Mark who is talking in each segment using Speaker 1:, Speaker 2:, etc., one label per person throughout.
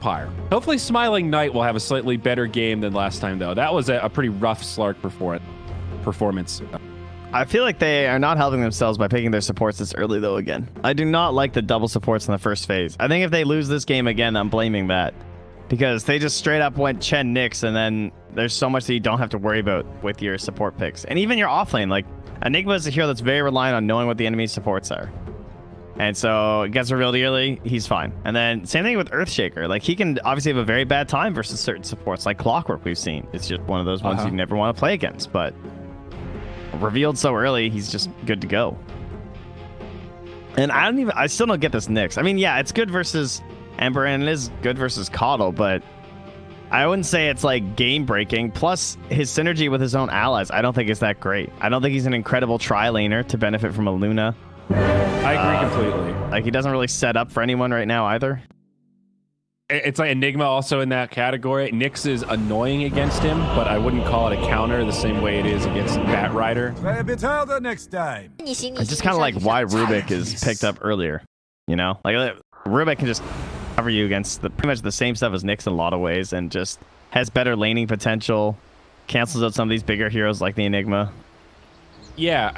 Speaker 1: Empire. Hopefully Smiling Knight will have a slightly better game than last time, though. That was a pretty rough Slark performance.
Speaker 2: I feel like they are not helping themselves by picking their supports this early, though, again. I do not like the double supports in the first phase. I think if they lose this game again, I'm blaming that. Because they just straight up went Chen Nyx, and then there's so much that you don't have to worry about with your support picks. And even your offlane, like, Enigma is a hero that's very reliant on knowing what the enemy's supports are. And so it gets revealed early, he's fine. And then same thing with Earthshaker. Like, he can obviously have a very bad time versus certain supports, like Clockwork we've seen. It's just one of those ones you never want to play against, but revealed so early, he's just good to go. And I still don't get this Nyx. I mean, yeah, it's good versus Ember, and it is good versus Coddle, but I wouldn't say it's like game breaking. Plus, his synergy with his own allies, I don't think is that great. I don't think he's an incredible tri-laner to benefit from a Luna.
Speaker 1: I agree completely.
Speaker 2: Like, he doesn't really set up for anyone right now either.
Speaker 1: It's like Enigma also in that category. Nyx is annoying against him, but I wouldn't call it a counter the same way it is against Bat Rider.
Speaker 3: Play a bit harder next time.
Speaker 2: I just kind of like why Rubik is picked up earlier. You know, like Rubik can just cover you against pretty much the same stuff as Nyx in a lot of ways, and just has better laning potential. Cancels out some of these bigger heroes like the Enigma.
Speaker 1: Yeah,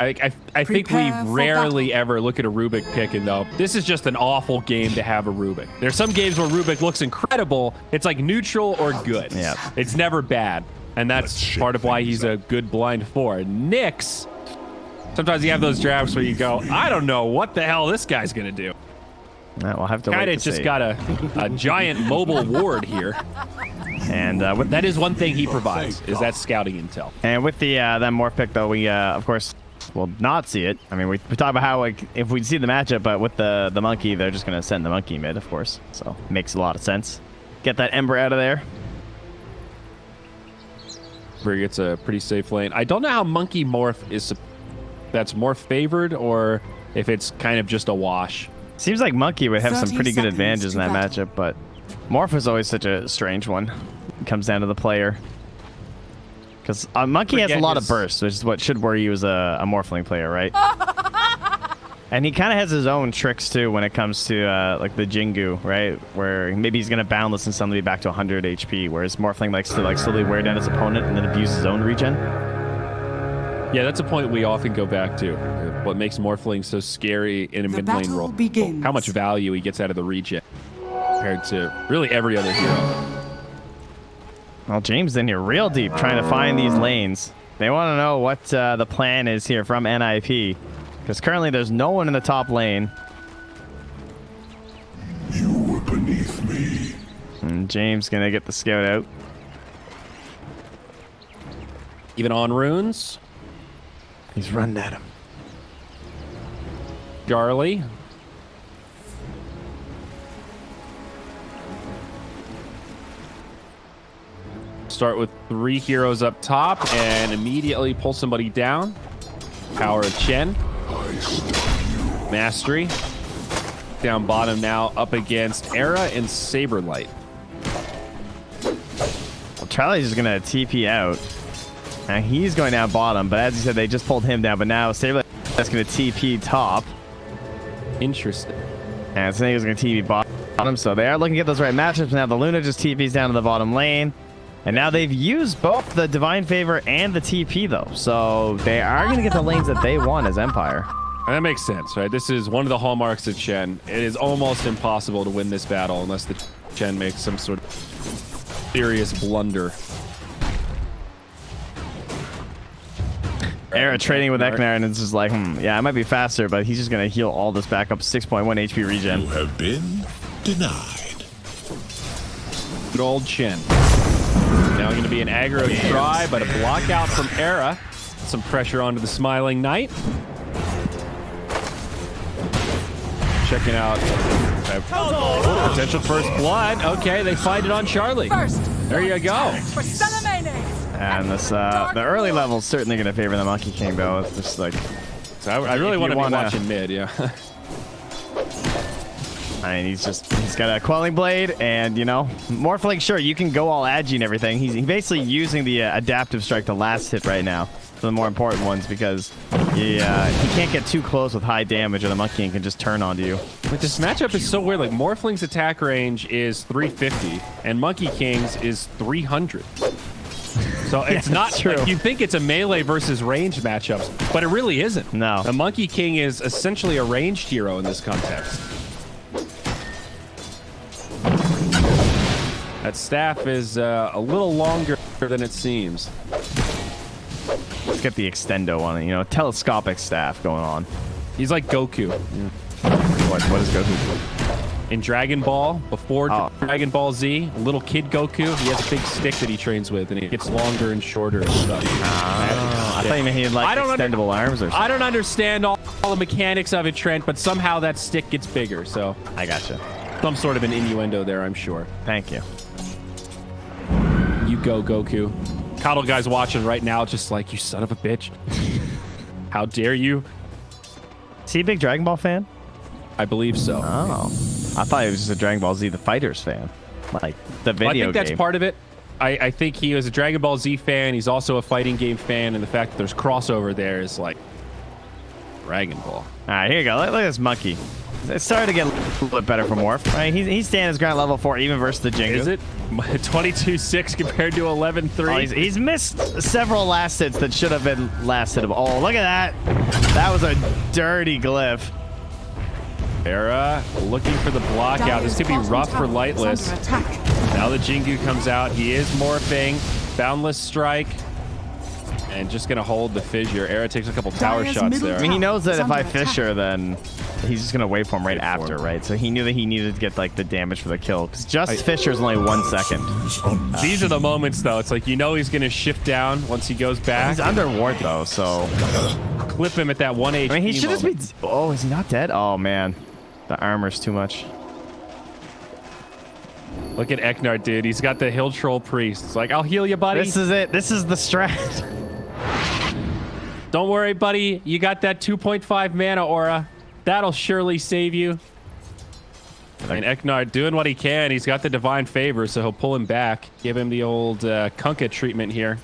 Speaker 1: I think we rarely ever look at a Rubik pick and go, this is just an awful game to have a Rubik. There's some games where Rubik looks incredible. It's like neutral or good.
Speaker 2: Yeah.
Speaker 1: It's never bad. And that's part of why he's a good blind 4. Nyx, sometimes you have those drafts where you go, I don't know what the hell this guy's going to do.
Speaker 2: We'll have to
Speaker 1: Kind of just got a giant mobile ward here.
Speaker 2: And
Speaker 1: that is one thing he provides, is that scouting intel.
Speaker 2: And with the that morph pick, though, we of course will not see it. I mean, we talk about how, like, if we see the matchup, but with the monkey, they're just gonna send the monkey mid, of course. So makes a lot of sense. Get that Ember out of there.
Speaker 1: Where he gets a pretty safe lane. I don't know how monkey morph is that's more favored, or if it's kind of just a wash.
Speaker 2: Seems like monkey would have some pretty good advantages in that matchup, but morph is always such a strange one. It comes down to the player. Because monkey has a lot of bursts, which is what should worry you as a morphling player, right? And he kind of has his own tricks too when it comes to like the Jingu, right? Where maybe he's gonna boundless and suddenly back to 100 HP, whereas morphling likes to like slowly wear down his opponent and then abuse his own regen.
Speaker 1: Yeah, that's a point we often go back to. What makes morphling so scary in a mid lane role? How much value he gets out of the regen compared to really every other hero.
Speaker 2: Well, James in here real deep trying to find these lanes. They want to know what the plan is here from NIP. Because currently there's no one in the top lane.
Speaker 4: You were beneath me.
Speaker 2: And James going to get the scout out.
Speaker 1: Even on runes.
Speaker 2: He's running at him.
Speaker 1: Charlie. Start with 3 heroes up top and immediately pull somebody down. Power of Chen. Mastery. Down bottom now up against Era and Saberlight.
Speaker 2: Well, Charlie's just going to TP out. Now he's going down bottom, but as you said, they just pulled him down. But now Saberlight's going to TP top.
Speaker 1: Interesting.
Speaker 2: And Snake's going to TP bottom, so they are looking at those right matchups. Now the Luna just TPs down to the bottom lane. And now they've used both the Divine Favor and the TP, though. So they are going to get the lanes that they want as Empire.
Speaker 1: And that makes sense, right? This is one of the hallmarks of Chen. It is almost impossible to win this battle unless the Chen makes some sort of serious blunder.
Speaker 2: Era trading with Eknar, and it's just like, yeah, I might be faster, but he's just going to heal all this back up. 6.1 HP regen.
Speaker 4: You have been denied.
Speaker 1: Good old Chen. Now going to be an aggro try, but a block out from Era. Some pressure onto the Smiling Knight. Checking out potential first blood. Okay, they find it on Charlie. There you go.
Speaker 2: And this, the early level is certainly going to favor the Monkey King, though. It's just like,
Speaker 1: so I really want to be watching mid, yeah.
Speaker 2: I mean, he's got a Quelling Blade, and, you know, Morphling, sure, you can go all agi and everything. He's basically using the adaptive strike, the last hit right now. for the more important ones because he can't get too close with high damage, or the Monkey King can just turn onto you.
Speaker 1: But this matchup is so weird. Like, Morphling's attack range is 350, and Monkey King's is 300. So it's not
Speaker 2: true.
Speaker 1: like you think it's a melee versus ranged matchups, but it really isn't.
Speaker 2: No.
Speaker 1: The Monkey King is essentially a ranged hero in this context. That staff is a little longer than it seems.
Speaker 2: Let's get the extendo on it, you know, telescopic staff going on.
Speaker 1: He's like Goku.
Speaker 2: What is Goku?
Speaker 1: In Dragon Ball, before Dragon Ball Z, little kid Goku, he has a big stick that he trains with, and it gets longer and shorter and stuff.
Speaker 2: I thought you meant he had like extendable arms or something.
Speaker 1: I don't understand all the mechanics of it, Trent, but somehow that stick gets bigger, so.
Speaker 2: I gotcha.
Speaker 1: Some sort of an innuendo there, I'm sure.
Speaker 2: Thank you.
Speaker 1: You go, Goku. Coddle guy's watching right now, just like, you son of a bitch. How dare you?
Speaker 2: Is he a big Dragon Ball fan?
Speaker 1: I believe so.
Speaker 2: Oh. I thought he was just a Dragon Ball Z The Fighters fan. Like, the video game.
Speaker 1: I think that's part of it. I think he was a Dragon Ball Z fan. He's also a fighting game fan, and the fact that there's crossover there is like Dragon Ball.
Speaker 2: All right, here you go. Look at this monkey. It's starting to get a little bit better for Morph. Right? He's standing his ground level 4 even versus the Jingu.
Speaker 1: Is it? 22-6 compared to 11-3.
Speaker 2: Oh, he's missed several last hits that should have been last hit. Oh, look at that. That was a dirty glyph.
Speaker 1: Era looking for the block out. This could be rough for Lightless. Now the Jingu comes out. He is morphing. Boundless Strike. And just going to hold the fissure. Era takes a couple tower shots there.
Speaker 2: I mean, he knows that if I fissure, then he's just going to wait for him right after, right? So he knew that he needed to get like the damage for the kill. Because just fissure is only 1 second.
Speaker 1: These are the moments, though. It's like, you know, he's going to shift down once he goes back.
Speaker 2: He's under ward, though, so
Speaker 1: clip him at that 1 HP.
Speaker 2: I mean, he should just be... Oh, is he not dead? Oh, man. The armor's too much.
Speaker 1: Look at Eknard, dude. He's got the Hill Troll Priest. It's like, I'll heal you, buddy.
Speaker 2: This is it. This is the strat.
Speaker 1: Don't worry, buddy. You got that 2.5 mana aura. That'll surely save you. And Eknard doing what he can. He's got the Divine Favor, so he'll pull him back. Give him the old Kunkka treatment here.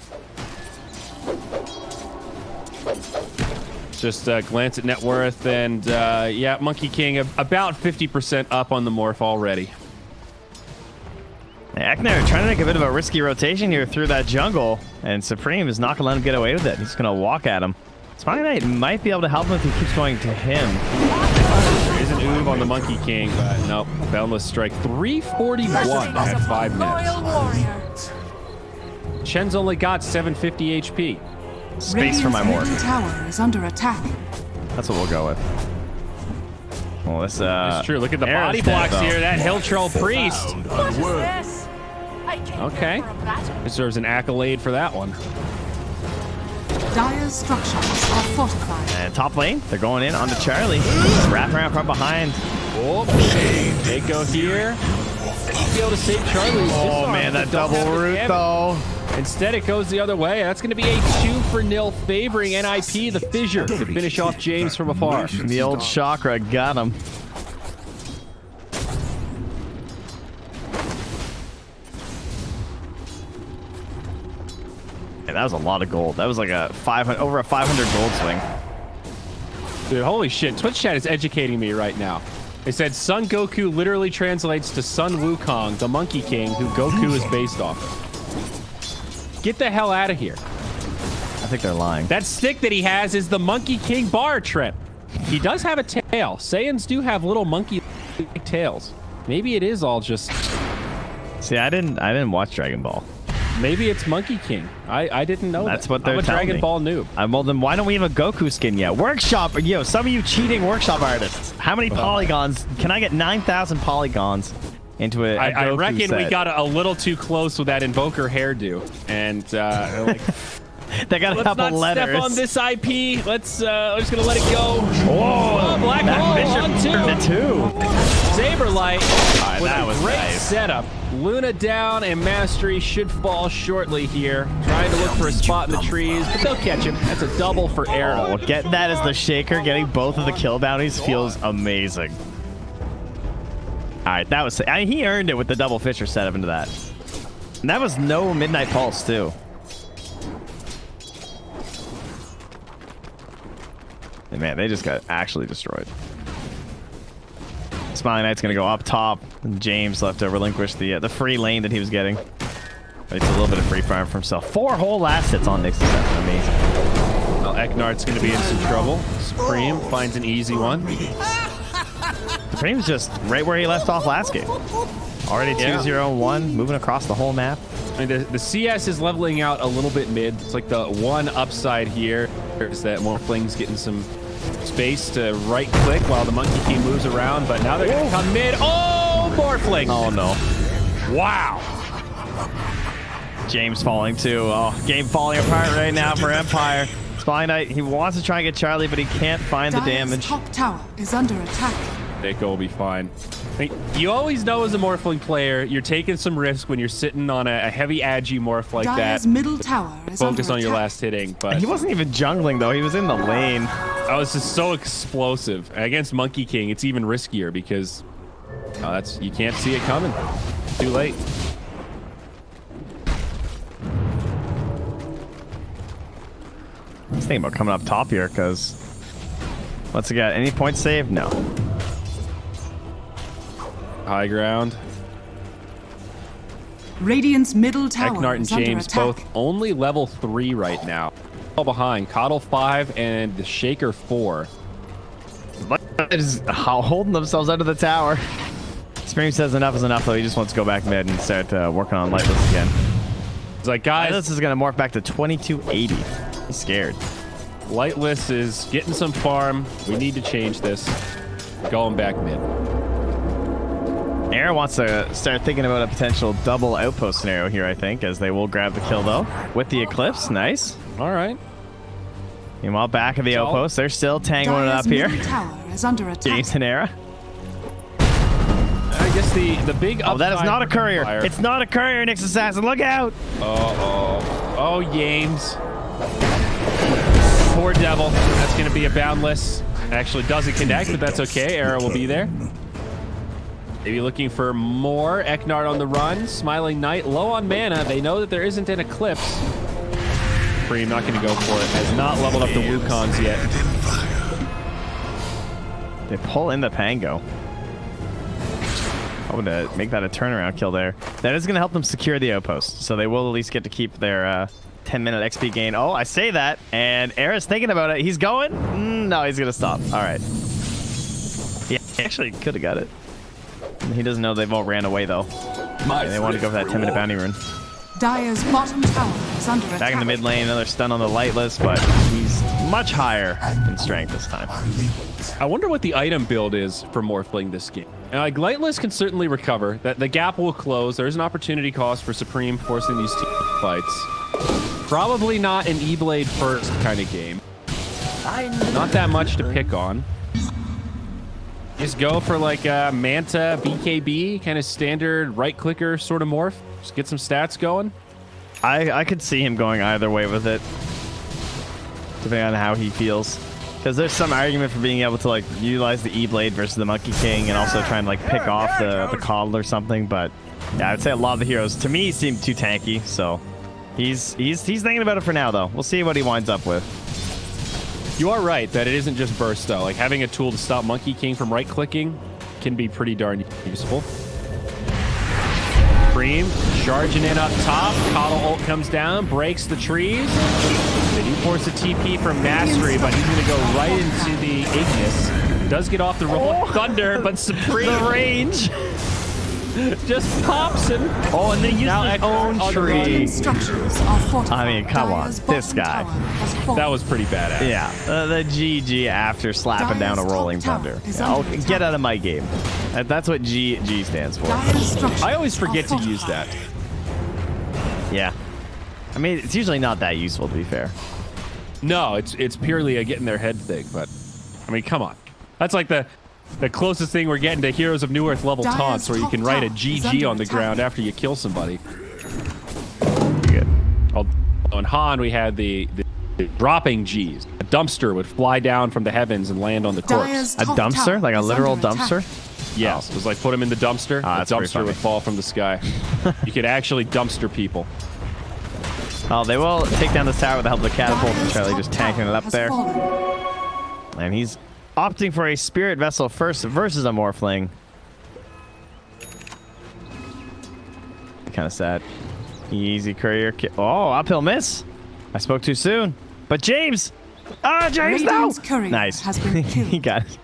Speaker 1: Just glance at net worth, and yeah, Monkey King about 50% up on the morph already.
Speaker 2: Eknard trying to make a bit of a risky rotation here through that jungle, and Supreme is not going to let him get away with it. He's going to walk at him. Spine Knight might be able to help him if he keeps going to him.
Speaker 1: There is an oob on the Monkey King, but nope. Boundless Strike 341 at 5 minutes. Chen's only got 750 HP.
Speaker 2: Space for my morph.
Speaker 5: Tower is under attack.
Speaker 2: That's what we'll go with. Well, this
Speaker 1: it's true. Look at the body blocks here. That Hill Troll Priest. Okay. Deserves an accolade for that one.
Speaker 5: Dire's structures are fortified.
Speaker 2: And top lane, they're going in onto Charlie. Wrap around from behind.
Speaker 1: Oh, they go here. Be able to save Charlie.
Speaker 2: Oh man, that double root though.
Speaker 1: Instead, it goes the other way. That's going to be a 2-0 favoring NIP, the Fissure, to finish off James from afar.
Speaker 2: The old chakra got him. Yeah, that was a lot of gold. That was like a 500, over a 500 gold swing.
Speaker 1: Dude, holy shit. Twitch chat is educating me right now. They said Son Goku literally translates to Sun Wukong, the Monkey King, who Goku is based off of. Get the hell out of here.
Speaker 2: I think they're lying.
Speaker 1: That stick that he has is the Monkey King bar trip. He does have a tail. Saiyans do have little monkey tails. Maybe it is all just...
Speaker 2: See, I didn't watch Dragon Ball.
Speaker 1: Maybe it's Monkey King. I didn't know
Speaker 2: That's
Speaker 1: that.
Speaker 2: what they're
Speaker 1: I'm a
Speaker 2: telling
Speaker 1: Dragon
Speaker 2: me.
Speaker 1: Ball noob.
Speaker 2: Well, then why don't we have a Goku skin yet? Workshop, yo, some of you cheating workshop artists. How many polygons? Can I get 9,000 polygons into a Goku
Speaker 1: I reckon
Speaker 2: set?
Speaker 1: we got a little too close with that Invoker hairdo. And like,
Speaker 2: they got a
Speaker 1: let's
Speaker 2: couple
Speaker 1: not
Speaker 2: letters.
Speaker 1: step on this IP. Let's we're just gonna let it go. Oh, Black Hole on two. Saberlight with
Speaker 2: that
Speaker 1: a
Speaker 2: was
Speaker 1: great
Speaker 2: nice.
Speaker 1: setup. Luna down and Mastery should fall shortly here. Trying to look for a spot in the trees, but they'll catch him. That's a double for Arrow.
Speaker 2: Oh, getting that as the shaker, getting both of the kill bounties feels amazing. All right, that was... I mean, he earned it with the double Fisher setup into that. And that was no Midnight Pulse, too. And man, they just got actually destroyed. Smiling Knight's gonna go up top, and James left to relinquish the free lane that he was getting. But it's a little bit of free farm for himself. 4 whole last hits on Nyx. Amazing.
Speaker 1: Well, Eknard's going to be in some trouble. Supreme finds an easy one.
Speaker 2: Supreme's just right where he left off last game. Already 2-0-1, moving across the whole map.
Speaker 1: I mean, the CS is leveling out a little bit mid. It's like the one upside here is that Morphling's getting some space to right click while the Monkey King moves around, but now they're going to come mid. Oh, Morphling!
Speaker 2: Oh no.
Speaker 1: Wow.
Speaker 2: James falling too. Oh, game falling apart right now for Empire. Spy Knight, he wants to try and get Charlie, but he can't find the
Speaker 5: Dire's
Speaker 2: damage.
Speaker 5: top tower is under attack.
Speaker 1: Deko will be fine. I mean, you always know as a Morphling player, you're taking some risk when you're sitting on a heavy agi morph like
Speaker 5: Dire's
Speaker 1: that.
Speaker 5: middle tower is
Speaker 1: Focus
Speaker 5: under
Speaker 1: on your
Speaker 5: attack.
Speaker 1: last hitting, but
Speaker 2: He wasn't even jungling though. He was in the lane.
Speaker 1: I was just so explosive. Against Monkey King, it's even riskier because you can't see it coming. Too late.
Speaker 2: I was thinking about coming up top here because what's it got? Any points saved? No.
Speaker 1: High ground.
Speaker 5: Radiant's middle tower
Speaker 1: Eknard and
Speaker 5: is under
Speaker 1: James
Speaker 5: attack.
Speaker 1: both only level 3 right now. All behind. Coddle 5 and the Shaker 4.
Speaker 2: Just holding themselves under the tower. Supreme says enough is enough though. He just wants to go back mid and start working on Lightless again.
Speaker 1: It's like, guys,
Speaker 2: This is going to morph back to 2280. He's scared.
Speaker 1: Lightless is getting some farm. We need to change this. Going back mid.
Speaker 2: Air wants to start thinking about a potential double outpost scenario here, I think, as they will grab the kill though with the Eclipse. Nice.
Speaker 1: All right.
Speaker 2: Meanwhile, back of the
Speaker 1: So-
Speaker 2: outpost, they're still tangoing it
Speaker 5: Dire's
Speaker 2: up here.
Speaker 5: middle tower is under attack.
Speaker 2: James and Era.
Speaker 1: I guess the big
Speaker 2: Oh, that is
Speaker 1: upside
Speaker 2: not a
Speaker 1: for
Speaker 2: courier.
Speaker 1: Empire-
Speaker 2: It's not a courier, Nyx Assassin. Look out.
Speaker 1: Oh, James. Poor devil. That's going to be a boundless. Actually doesn't connect, but that's okay. Era will be there. Maybe looking for more. Eknard on the run. Smiling Knight low on mana. They know that there isn't an Eclipse. Supreme not going to go for it. Has not leveled up the Wukons yet.
Speaker 2: They pull in the Pango. Oh, to make that a turnaround kill there. That is going to help them secure the outpost, so they will at least get to keep their 10-minute XP gain. Oh, I say that, and Era's thinking about it. He's going? No, he's going to stop. All right. Yeah, he actually could have got it. He doesn't know they've all ran away, though. And they want to go for that 10-minute bounty rune.
Speaker 5: Dire's bottom tower is under attack.
Speaker 2: Back in the mid lane, another stun on the Lightless, but he's much higher in strength this time.
Speaker 1: I wonder what the item build is for Morphling this game. Like, Lightless can certainly recover. That the gap will close. There's an opportunity cost for Supreme forcing these team fights. Probably not an E-Blade first kind of game. Not that much to pick on. Just go for like a Manta BKB, kind of standard right clicker sort of morph. Just get some stats going.
Speaker 2: I could see him going either way with it, depending on how he feels. Because there's some argument for being able to like utilize the E-Blade versus the Monkey King and also try and like pick off the Coddle or something. But yeah, I'd say a lot of the heroes to me seem too tanky. So he's thinking about it for now though. We'll see what he winds up with.
Speaker 1: You are right that it isn't just burst though. Like having a tool to stop Monkey King from right clicking can be pretty darn useful. Supreme charging in up top. Coddle ult comes down, breaks the trees. They do force a TP from Mastery, but he's going to go right into the Ignis. Does get off the Rolling Thunder, but Supreme
Speaker 2: The range.
Speaker 1: just pops him.
Speaker 2: Oh, and they use
Speaker 1: Now
Speaker 2: their own
Speaker 1: on the
Speaker 2: tree.
Speaker 5: Radiant structures are fortified.
Speaker 2: I mean, come on,
Speaker 5: Dire's
Speaker 2: this
Speaker 5: bottom
Speaker 2: guy.
Speaker 5: tower has fallen.
Speaker 1: That was pretty badass.
Speaker 2: Yeah, the GG after slapping down a
Speaker 5: Dire's
Speaker 2: Rolling
Speaker 5: top tower
Speaker 2: Thunder.
Speaker 5: is
Speaker 2: Yeah,
Speaker 5: under
Speaker 2: get
Speaker 5: attack.
Speaker 2: out of my game. That's what GG stands for.
Speaker 5: Dire's structures
Speaker 1: I always forget
Speaker 5: are
Speaker 1: to use
Speaker 5: fortified.
Speaker 1: that.
Speaker 2: Yeah. I mean, it's usually not that useful, to be fair.
Speaker 1: No, it's purely a getting their head thing, but I mean, come on. That's like the closest thing we're getting to Heroes of New Earth level
Speaker 5: Dire's
Speaker 1: taunts where you
Speaker 5: top
Speaker 1: can write a
Speaker 5: tower is
Speaker 1: GG
Speaker 5: under
Speaker 1: on the
Speaker 5: attack.
Speaker 1: ground after you kill somebody.
Speaker 2: Good.
Speaker 1: On Han, we had the dropping Gs. A dumpster would fly down from the heavens and land on the
Speaker 5: Dire's
Speaker 1: corpse.
Speaker 2: A
Speaker 5: top
Speaker 2: dumpster?
Speaker 5: tower
Speaker 2: Like a
Speaker 5: is
Speaker 2: literal
Speaker 5: under attack.
Speaker 2: dumpster?
Speaker 1: Yes, it was like put them in the dumpster.
Speaker 2: Ah,
Speaker 1: The
Speaker 2: that's pretty
Speaker 1: dumpster
Speaker 2: funny.
Speaker 1: would fall from the sky. You could actually dumpster people.
Speaker 2: Oh, they will take down this tower with the help of the catapult.
Speaker 5: Dire's
Speaker 2: Charlie
Speaker 5: top
Speaker 2: just tanking it
Speaker 5: tower
Speaker 2: up
Speaker 5: has
Speaker 2: there.
Speaker 5: fallen.
Speaker 2: And he's opting for a Spirit Vessel first versus a Morphling. Kind of sad. Easy courier. Oh, uphill miss. I spoke too soon. But James! Ah, James,
Speaker 5: Radiant's
Speaker 2: no!
Speaker 5: courier
Speaker 2: Nice.
Speaker 5: has been killed.
Speaker 2: He got it.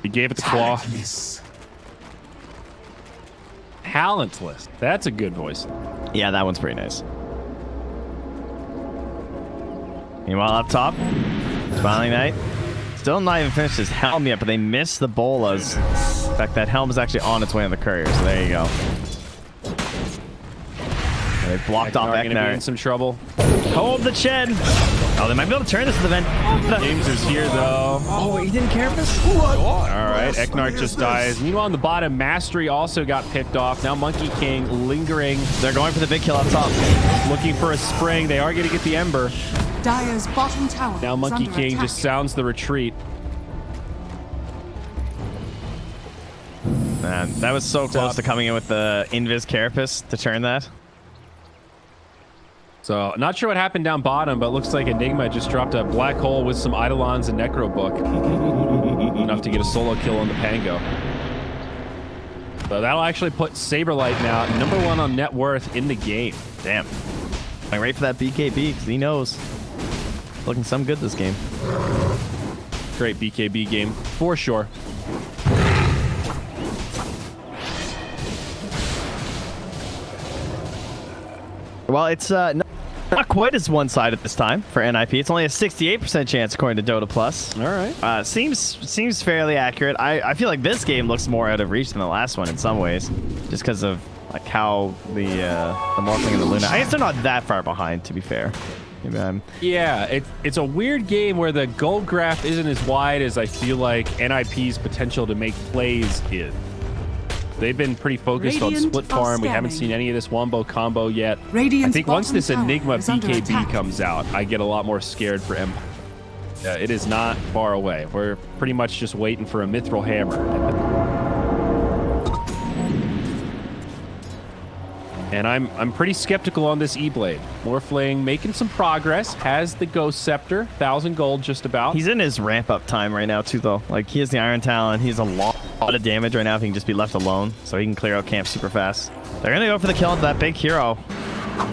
Speaker 1: He gave it the claw. Talentless. That's a good voice.
Speaker 2: Yeah, that one's pretty nice. Meanwhile, up top, Smiling Knight. Still not even finished his helm yet, but they missed the bolas. In fact, that helm is actually on its way on the courier, so there you go. And they blocked off
Speaker 1: Eknar gonna be in
Speaker 2: Eknar.
Speaker 1: some trouble.
Speaker 2: Hold the Chen! Oh, they might be able to turn this to the vent.
Speaker 1: James is here, though.
Speaker 2: Oh, he didn't care for this?
Speaker 1: All right, Eknar just dies. Meanwhile, on the bottom, Mastery also got picked off. Now Monkey King lingering,
Speaker 2: They're going for the big kill up top.
Speaker 1: looking for a spring. They are going to get the Ember.
Speaker 5: Dire's bottom tower
Speaker 1: Now
Speaker 5: is
Speaker 1: Monkey
Speaker 5: under
Speaker 1: King
Speaker 5: attack.
Speaker 1: just sounds the retreat.
Speaker 2: Man, that was so close to coming in with the Invis Carapace to turn that.
Speaker 1: So, not sure what happened down bottom, but looks like Enigma just dropped a black hole with some Eidolons and Necro Book. Enough to get a solo kill on the Pango. So that'll actually put Saberlight now #1 on net worth in the game.
Speaker 2: Damn. I'm ready for that BKB because he knows. Looking some good this game.
Speaker 1: Great BKB game, for sure.
Speaker 2: Well, it's not quite as one-sided this time for NIP. It's only a 68% chance according to Dota Plus.
Speaker 1: All right.
Speaker 2: Seems fairly accurate. I feel like this game looks more out of reach than the last one in some ways, just because of like how the Morphling and the Luna. I guess they're not that far behind, to be fair. Maybe I'm.
Speaker 1: Yeah, it's a weird game where the goal graph isn't as wide as I feel like NIP's potential to make plays is. They've been pretty focused on
Speaker 5: Radiant
Speaker 1: split
Speaker 5: are
Speaker 1: farm. We haven't
Speaker 5: scanning.
Speaker 1: seen any of this Wombo combo yet.
Speaker 5: Radiant's
Speaker 1: I think once
Speaker 5: bottom
Speaker 1: this
Speaker 5: tower
Speaker 1: Enigma
Speaker 5: is under
Speaker 1: BKB
Speaker 5: attack.
Speaker 1: comes out, I get a lot more scared for Empire. It is not far away. We're pretty much just waiting for a Mithril Hammer. And I'm pretty skeptical on this E-Blade. Morphling making some progress, has the Ghost Scepter, 1,000 gold just about.
Speaker 2: He's in his ramp-up time right now too, though. Like he has the Iron Talon. He has a lot of damage right now if he can just be left alone, so he can clear out camp super fast. They're gonna go for the kill into that big hero.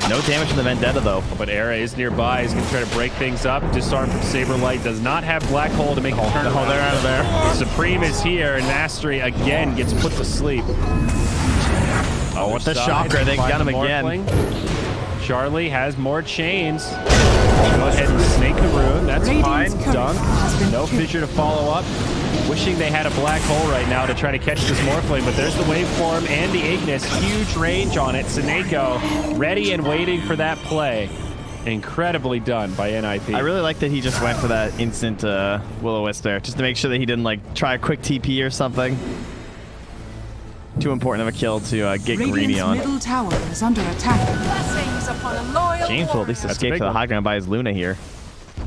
Speaker 2: No damage from the Vendetta though.
Speaker 1: But Era is nearby. He's going to try to break things up. Disarm from Saberlight. Does not have Black Hole to make a turn.
Speaker 2: Oh, they're out of there.
Speaker 1: Supreme is here, and Mastery again gets put to sleep.
Speaker 2: Oh, what the shocker. They got him again.
Speaker 1: Morphling. Charlie has more chains. Go ahead and snake the rune. That's
Speaker 5: Radiant's
Speaker 1: fine.
Speaker 5: curse
Speaker 1: Dunk.
Speaker 5: has been
Speaker 1: No
Speaker 5: killed.
Speaker 1: fissure to follow up. Wishing they had a black hole right now to try to catch this Morphling, but there's the waveform and the Ignis. Huge range on it. Seneko ready and waiting for that play. Incredibly done by NIP.
Speaker 2: I really like that he just went for that instant Will-O-Wisp there, just to make sure that he didn't like try a quick TP or something. Too important of a kill to get greedy
Speaker 5: Radiant's
Speaker 2: on.
Speaker 5: middle tower is under attack.
Speaker 6: Blessings upon a loyal
Speaker 2: James will at least
Speaker 1: That's a
Speaker 2: escape
Speaker 1: big
Speaker 2: to the
Speaker 1: one.
Speaker 2: high ground by his Luna here.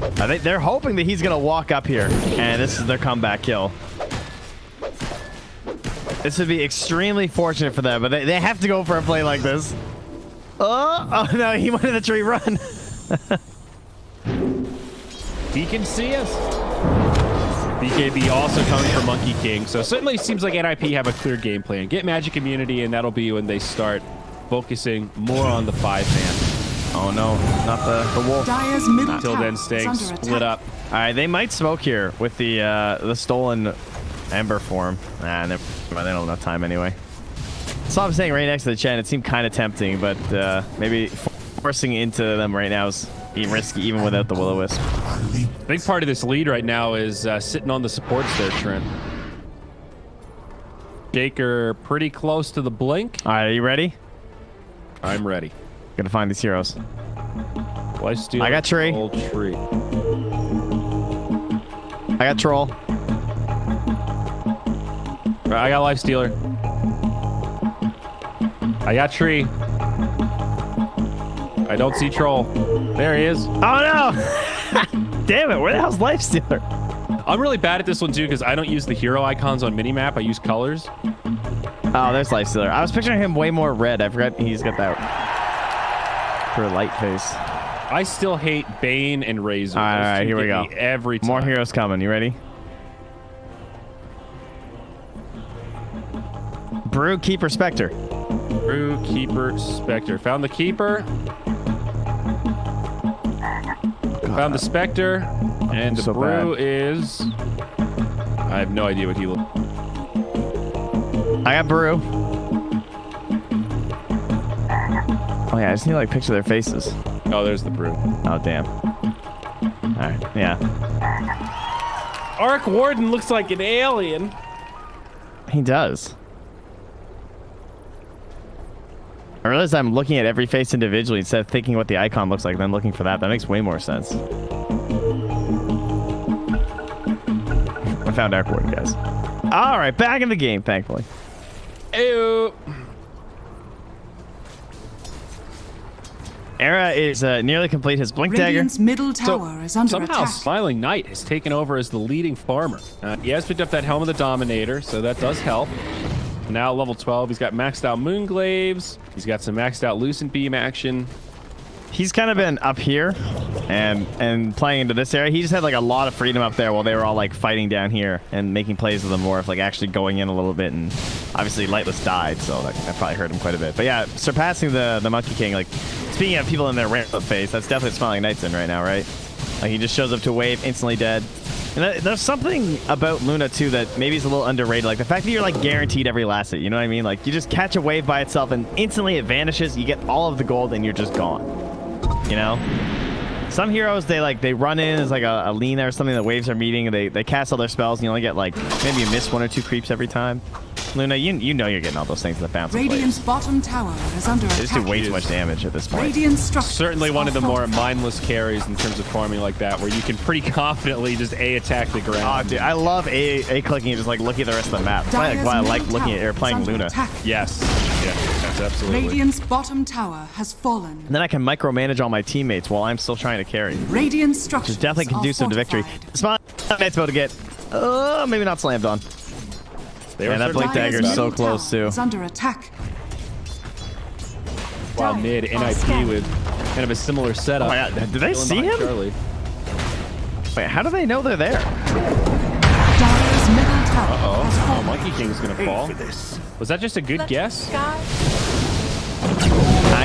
Speaker 2: I think they're hoping that he's gonna walk up here, and this is their comeback kill. This would be extremely fortunate for them, but they have to go for a play like this. Oh no, he went in the tree. Run!
Speaker 1: He can see us. BKB also coming for Monkey King. So certainly seems like NIP have a clear game plan. Get Magic Immunity, and that'll be when they start focusing more on the 5-man.
Speaker 2: Oh no, not the wolf.
Speaker 5: Dire's middle
Speaker 1: Until
Speaker 5: tower
Speaker 1: then,
Speaker 5: is
Speaker 1: staying
Speaker 5: under
Speaker 1: split
Speaker 5: attack.
Speaker 1: up.
Speaker 2: All right, they might smoke here with the stolen Ember form. Nah, never mind, they don't have enough time anyway. So I'm saying right next to the Chen, it seemed kind of tempting, but maybe forcing into them right now is risky even without the Will-O-Wisp.
Speaker 1: Big part of this lead right now is sitting on the supports there, Trent. Shaker pretty close to the blink.
Speaker 2: All right, are you ready?
Speaker 1: I'm ready.
Speaker 2: Gonna find these heroes.
Speaker 1: Lifesteal.
Speaker 2: I got tree.
Speaker 1: Old tree.
Speaker 2: I got troll.
Speaker 1: I got Lifestealer. I got tree. I don't see troll. There he is.
Speaker 2: Oh no! Damn it! Where the hell's Lifestealer?
Speaker 1: I'm really bad at this one too because I don't use the hero icons on minimap. I use colors.
Speaker 2: Oh, there's Lifestealer. I was picturing him way more red. I forgot he's got that for light face.
Speaker 1: I still hate Bane and Razor.
Speaker 2: All right,
Speaker 1: Those two
Speaker 2: here we
Speaker 1: get
Speaker 2: go.
Speaker 1: me every time.
Speaker 2: More heroes coming. You ready? Brew, Keeper, Spectre.
Speaker 1: Brew, Keeper, Spectre. Found the Keeper. Found the Spectre. And the
Speaker 2: So
Speaker 1: Brew
Speaker 2: bad.
Speaker 1: is... I have no idea what he looks.
Speaker 2: I got Brew. Oh yeah, I just need to like picture their faces.
Speaker 1: Oh, there's the Brew.
Speaker 2: Oh damn. All right, yeah.
Speaker 1: Arc Warden looks like an alien.
Speaker 2: He does. I realize I'm looking at every face individually instead of thinking what the icon looks like, then looking for that. That makes way more sense. I found Arc Warden, guys. All right, back in the game, thankfully.
Speaker 1: Ew.
Speaker 2: Era is nearly complete. His Blink Dagger.
Speaker 5: Radiant's middle tower is under
Speaker 1: Somehow
Speaker 5: attack.
Speaker 1: Smiling Knight has taken over as the leading farmer. He has picked up that Helm of the Dominator, so that does help. Now level 12, he's got maxed out Moonglaves. He's got some maxed out Lucent Beam action.
Speaker 2: He's kind of been up here and playing into this area. He just had like a lot of freedom up there while they were all like fighting down here and making plays with the Morph, like actually going in a little bit. And obviously Lightless died, so that probably hurt him quite a bit. But yeah, surpassing the Monkey King. Like speaking of people in their ramp up phase, that's definitely Smiling Knight's in right now, right? Like he just shows up to a wave, instantly dead. And there's something about Luna too that maybe is a little underrated. Like the fact that you're like guaranteed every last hit. You know what I mean? Like you just catch a wave by itself and instantly it vanishes. You get all of the gold and you're just gone. You know, some heroes they run in as like a Lena or something. The waves are meeting and they cast all their spells and you only get like maybe you miss 1 or 2 creeps every time. Luna, you know you're getting all those things in the bounce.
Speaker 5: Radiant's bottom tower is under
Speaker 2: They just do
Speaker 5: attack.
Speaker 2: way too much damage at this point.
Speaker 5: Radiant structures
Speaker 1: Certainly one of the
Speaker 5: are
Speaker 1: more
Speaker 5: fortified.
Speaker 1: mindless carries in terms of farming like that, where you can pretty confidently just attack the
Speaker 2: Oh,
Speaker 1: ground.
Speaker 2: dude, I love a clicking and just like looking at the rest of the map. That's
Speaker 5: Dire's
Speaker 2: why I
Speaker 5: middle
Speaker 2: like looking at
Speaker 5: tower
Speaker 2: or
Speaker 5: is
Speaker 2: playing
Speaker 5: under
Speaker 2: Luna.
Speaker 5: attack.
Speaker 1: Yes, yes, absolutely.
Speaker 5: Radiant's bottom tower has fallen.
Speaker 2: And then I can micromanage all my teammates while I'm still trying to carry.
Speaker 5: Radiant structures
Speaker 2: Which is definitely
Speaker 5: are
Speaker 2: conducive to victory.
Speaker 5: fortified.
Speaker 2: Smiling Knight's about to get, maybe not slammed on.
Speaker 1: They
Speaker 2: Man,
Speaker 1: were
Speaker 2: that Blink
Speaker 1: certainly
Speaker 5: Dire's
Speaker 2: Dagger's so
Speaker 5: middle
Speaker 2: close,
Speaker 5: tower
Speaker 2: too.
Speaker 5: is under attack.
Speaker 1: while
Speaker 5: Dire
Speaker 1: mid
Speaker 5: are
Speaker 1: NIP
Speaker 5: scanning.
Speaker 1: with kind of a similar
Speaker 2: Oh
Speaker 1: setup.
Speaker 2: my god, did they
Speaker 1: Killing
Speaker 2: see
Speaker 1: behind
Speaker 2: him?
Speaker 1: Charlie.
Speaker 2: Wait, how do they know they're there?
Speaker 5: Dire's middle tower has
Speaker 1: Oh,
Speaker 5: fallen.
Speaker 1: Monkey King's gonna fall. Was that just a good guess?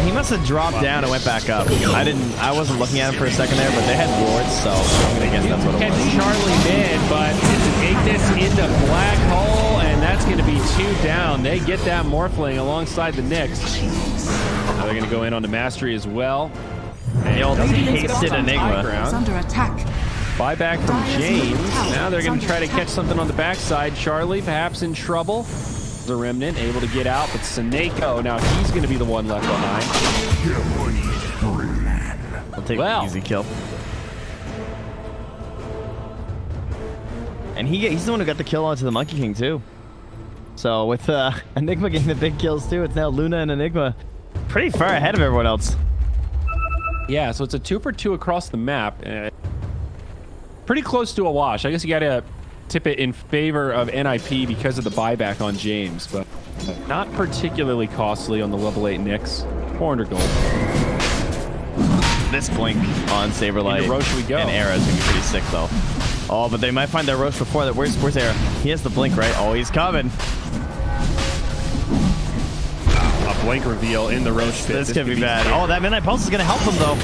Speaker 2: He must have dropped down and went back up. I wasn't looking at him for a second there, but they had wards, so I'm gonna guess that's what it
Speaker 1: Catch
Speaker 2: was.
Speaker 1: Charlie mid, but it's an Ignis into Black Hole, and that's going to be 2 down. They get that Morphling alongside the Nyx. Now they're going to go in on the Mastery as well.
Speaker 2: The old
Speaker 5: Radiant's
Speaker 2: hasted
Speaker 5: bottom
Speaker 2: Enigma.
Speaker 5: tower is under attack.
Speaker 1: Buyback from
Speaker 5: Dire's
Speaker 1: James.
Speaker 5: middle tower
Speaker 1: Now they're
Speaker 5: is
Speaker 1: going to
Speaker 5: under
Speaker 1: try to
Speaker 5: attack.
Speaker 1: catch something on the backside. Charlie perhaps in trouble. The Remnant able to get out, but Seneko, now he's going to be the one left behind.
Speaker 2: I'll take
Speaker 1: Well.
Speaker 2: the easy kill. And he's the one who got the kill onto the Monkey King too. So with Enigma getting the big kills too, it's now Luna and Enigma pretty far ahead of everyone else.
Speaker 1: Yeah, so it's a 2 for 2 across the map. Pretty close to a wash. I guess you got to tip it in favor of NIP because of the buyback on James, but not particularly costly on the level 8 Nyx. 400 gold.
Speaker 2: This blink on Saberlight
Speaker 1: Into Roche we go.
Speaker 2: and Era is gonna be pretty sick though. Oh, but they might find their Roche before that. Where's Era? He has the blink, right? Oh, he's coming.
Speaker 1: A blink reveal in the Roche pit.
Speaker 2: This could be bad. Oh, that Midnight Pulse is gonna help them though.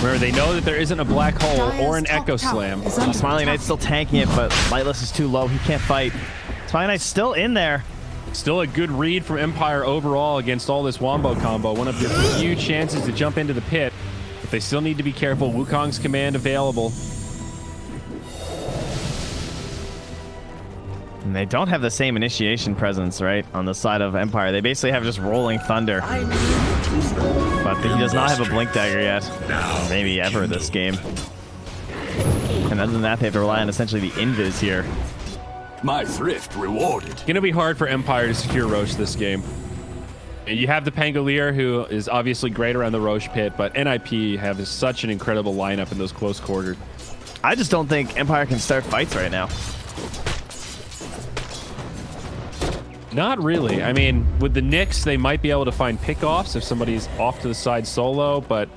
Speaker 1: Remember, they know that there isn't a black hole or an
Speaker 5: Dire's
Speaker 1: Echo
Speaker 5: top tower
Speaker 1: Slam.
Speaker 5: is under
Speaker 2: Smiling
Speaker 5: attack.
Speaker 2: Knight's still tanking it, but Lightless is too low. He can't fight. Smiling Knight's still in there.
Speaker 1: Still a good read from Empire overall against all this Wombo combo. One of your few chances to jump into the pit. But they still need to be careful. Wukong's command available.
Speaker 2: And they don't have the same initiation presence, right, on the side of Empire. They basically have just Rolling Thunder. But he does not have a Blink Dagger yet. Maybe ever this game. And other than that, they have to rely on essentially the Invis here.
Speaker 4: My thrift rewarded.
Speaker 1: It's going to be hard for Empire to secure Roche this game. You have the Pangolier, who is obviously great around the Roche pit, but NIP have such an incredible lineup in those close quarters.
Speaker 2: I just don't think Empire can start fights right now.
Speaker 1: Not really. I mean, with the Nyx, they might be able to find pickoffs if somebody's off to the side solo, but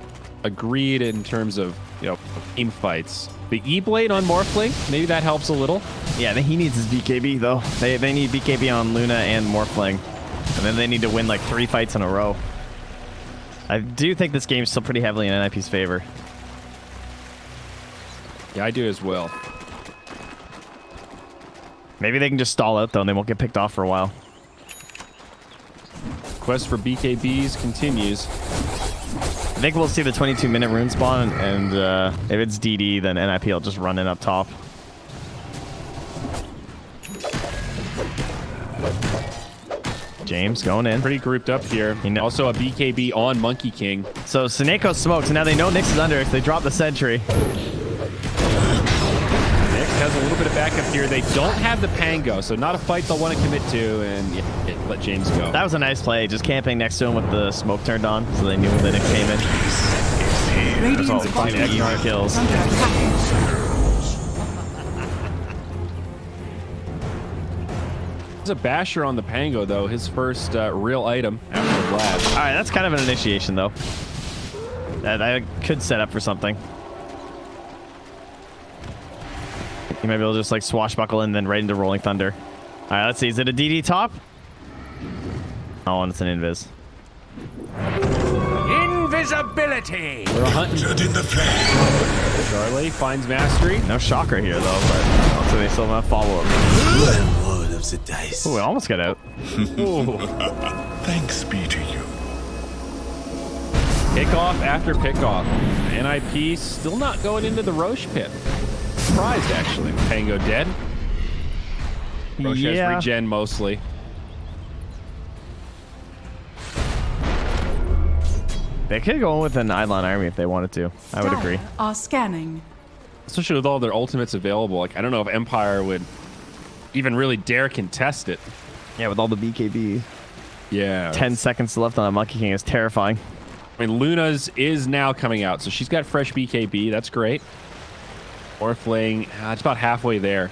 Speaker 1: agreed in terms of, team fights. The E-Blade on Morphling, maybe that helps a little.
Speaker 2: Yeah, I think he needs his BKB, though. They need BKB on Luna and Morphling. And then they need to win like 3 fights in a row. I do think this game's still pretty heavily in NIP's favor.
Speaker 1: Yeah, I do as well.
Speaker 2: Maybe they can just stall out, though, and they won't get picked off for a while.
Speaker 1: Quest for BKBs continues.
Speaker 2: I think we'll see the 22-minute rune spawn, and if it's DD, then NIP will just run in up top. James going in.
Speaker 1: Pretty grouped up here. Also a BKB on Monkey King.
Speaker 2: So Sineko smoked, and now they know Nyx is under it. They drop the sentry.
Speaker 1: Nyx has a little bit of backup here. They don't have the Pango, so not a fight they'll want to commit to, and yeah, let James go.
Speaker 2: That was a nice play, just camping next to him with the smoke turned on, so they knew that Nyx came in.
Speaker 5: Radiant's bottom
Speaker 2: easy
Speaker 5: tower
Speaker 2: kills.
Speaker 5: is under attack.
Speaker 1: There's a basher on the Pango, though. His first real item after the blast.
Speaker 2: All right, that's kind of an initiation, though. That could set up for something. You might be able to just like swashbuckle and then right into Rolling Thunder. All right, let's see. Is it a DD top? Oh, and it's an invis.
Speaker 4: Invisibility!
Speaker 1: We're hunting. Charlie finds mastery.
Speaker 2: No shocker here, though, but also they still have follow-up.
Speaker 4: Roll of the dice.
Speaker 2: Ooh, it almost got out.
Speaker 7: Thanks be to you.
Speaker 1: Pickoff after pickoff. NIP still not going into the Roche pit. Surprised, actually. Pango dead. Roche has regen mostly.
Speaker 2: They could go in with an Eidolon army if they wanted to. I would agree.
Speaker 5: Are scanning.
Speaker 1: Especially with all their ultimates available. Like, I don't know if Empire would even really dare contest it.
Speaker 2: Yeah, with all the BKB.
Speaker 1: Yeah.
Speaker 2: 10 seconds left on a Monkey King is terrifying.
Speaker 1: I mean, Luna's is now coming out, so she's got fresh BKB. That's great. Morphling, it's about halfway there.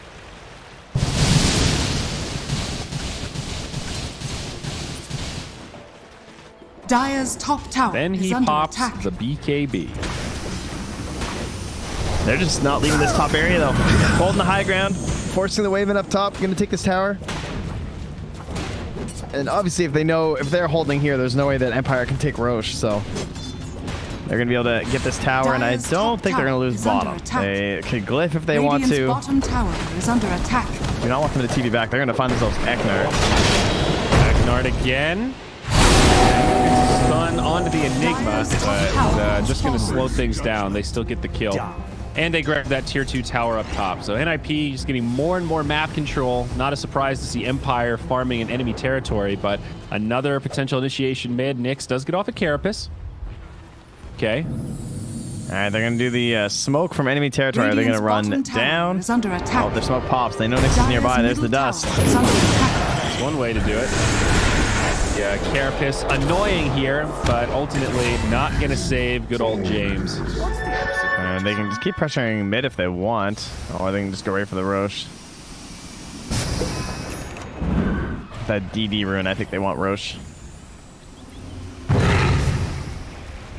Speaker 5: Dire's top tower
Speaker 1: Then
Speaker 5: is
Speaker 1: he
Speaker 5: under
Speaker 1: pops
Speaker 5: attack.
Speaker 1: the BKB.
Speaker 2: They're just not leaving this top area, though. Holding the high ground, forcing the Waven up top, going to take this tower. And obviously, if they're holding here, there's no way that Empire can take Roche, so they're going to be able to get this tower, and I
Speaker 5: Dire's
Speaker 2: don't
Speaker 5: top
Speaker 2: think they're going to
Speaker 5: tower
Speaker 2: lose
Speaker 5: is under
Speaker 2: bottom.
Speaker 5: attack.
Speaker 2: They could glyph if they want
Speaker 5: Radiant's
Speaker 2: to.
Speaker 5: bottom tower is under attack.
Speaker 2: Do not want them to TV back. They're going to find themselves Eknar.
Speaker 1: Eknard again. Stun onto the Enigma, but just going to slow things down. They still get the kill. And they grab that tier 2 tower up top. So NIP just getting more and more map control. Not a surprise to see Empire farming in enemy territory, but another potential initiation mid. Nyx does get off a Carapace. Okay.
Speaker 2: All right, they're going to do the smoke from enemy territory. They're going to run
Speaker 5: Radiant's bottom tower
Speaker 2: down.
Speaker 5: is under attack.
Speaker 2: Oh, their smoke pops. They know Nyx is
Speaker 5: Dire's
Speaker 2: nearby. There's the
Speaker 5: middle
Speaker 2: dust.
Speaker 5: tower is under attack.
Speaker 1: That's one way to do it. Yeah, Carapace annoying here, but ultimately not going to save good old James.
Speaker 2: And they can just keep pressuring mid if they want, or they can just go right for the Roche. That DD rune, I think they want Roche.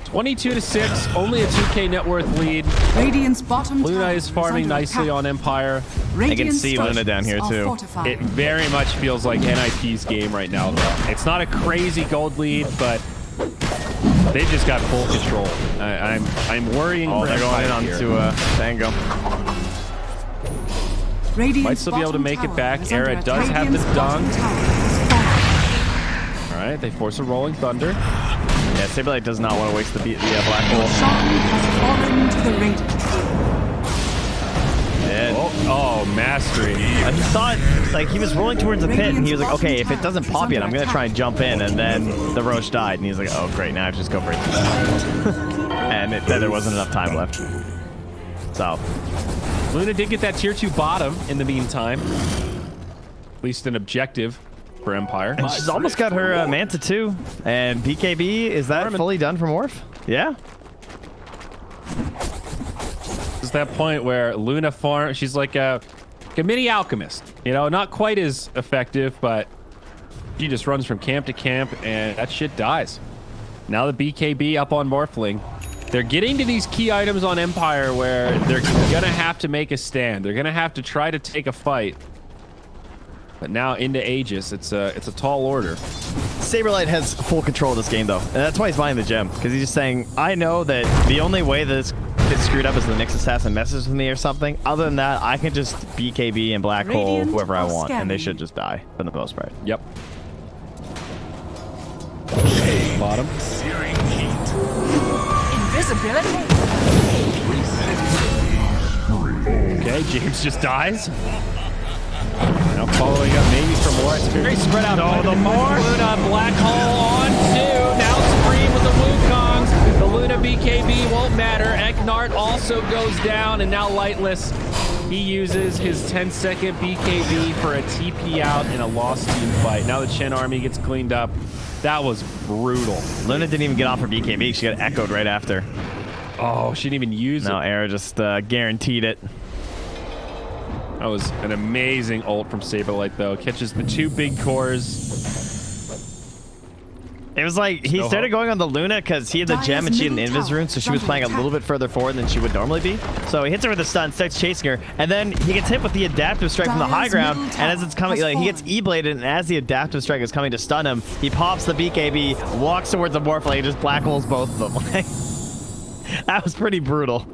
Speaker 1: 22-6, only a 2K net worth lead.
Speaker 5: Radiant's bottom
Speaker 1: Luna
Speaker 5: tower
Speaker 1: is farming
Speaker 5: under
Speaker 1: nicely
Speaker 5: attack.
Speaker 1: on Empire.
Speaker 2: I can see
Speaker 5: Radiant's
Speaker 2: Luna down here
Speaker 5: structures
Speaker 2: too.
Speaker 5: are fortified.
Speaker 1: It very much feels like NIP's game right now, though. It's not a crazy gold lead, but they've just got full control. I'm worrying.
Speaker 2: Oh,
Speaker 1: for
Speaker 2: they're going in
Speaker 1: Empire here.
Speaker 2: onto Tango.
Speaker 5: Radiant's
Speaker 1: Might still be able to
Speaker 5: bottom
Speaker 1: make it
Speaker 5: tower
Speaker 1: back.
Speaker 5: is
Speaker 1: Era
Speaker 5: under
Speaker 1: does
Speaker 5: attack.
Speaker 1: have the
Speaker 5: Radiant's bottom
Speaker 1: dunk.
Speaker 5: tower is falling.
Speaker 1: All right, they force a Rolling Thunder.
Speaker 2: Yeah, Saberlight does not want to waste the black hole.
Speaker 5: Sean has fallen to the Radiant.
Speaker 2: And
Speaker 1: Oh, mastery.
Speaker 2: he thought, like, he was rolling towards the pit, and he was like, okay, if it doesn't pop yet, I'm going to try and jump in, and then the Roche died, and he's like, oh, great, now I have to just go for it. And then there wasn't enough time left. So,
Speaker 1: Luna did get that tier 2 bottom in the meantime. At least an objective for Empire.
Speaker 2: and she's almost got her Manta too. And BKB, is that
Speaker 1: Farming.
Speaker 2: fully done for Morph? Yeah.
Speaker 1: It's that point where Luna farm. She's like a mini alchemist. You know, not quite as effective, but she just runs from camp to camp, and that shit dies. Now the BKB up on Morphling. They're getting to these key items on Empire where they're gonna have to make a stand. They're gonna have to try to take a fight. But now into Aegis, it's a tall order.
Speaker 2: Saberlight has full control of this game, though. And that's why he's buying the gem. Because he's just saying, I know that the only way that this gets screwed up is the Nyx Assassin messes with me or something. Other than that, I can just BKB and Black Hole
Speaker 5: Radiant
Speaker 2: whoever I
Speaker 5: are
Speaker 2: want. And they
Speaker 5: scanning.
Speaker 2: should just die, for the most part.
Speaker 1: Yep. Bottom.
Speaker 6: Invisibility.
Speaker 1: Okay, James just dies. Now following up maybe for more. It's very spread out. Oh, the more Luna Black Hole on two. Now Supreme with the Wukongs. The Luna BKB won't matter. Eknart also goes down, and now Lightless. He uses his 10-second BKB for a TP out in a lost team fight. Now the Chen army gets cleaned up. That was brutal.
Speaker 2: Luna didn't even get off her BKB. She got echoed right after.
Speaker 1: Oh, she didn't even use
Speaker 2: No,
Speaker 1: it.
Speaker 2: Era just guaranteed it.
Speaker 1: That was an amazing ult from Saberlight, though. Catches the two big cores.
Speaker 2: It was like he
Speaker 1: No
Speaker 2: started
Speaker 1: hope.
Speaker 2: going on the Luna because he had the gem and she had an Invis rune, so she was playing a little bit further forward than she would normally be. So he hits her with a stun, starts chasing her, and then he gets hit with the adaptive strike from the high ground. And as it's coming, like, he gets E-bladed, and as the adaptive strike is coming to stun him, he pops the BKB, walks towards the Morphle, and just black holes both of them. That was pretty brutal.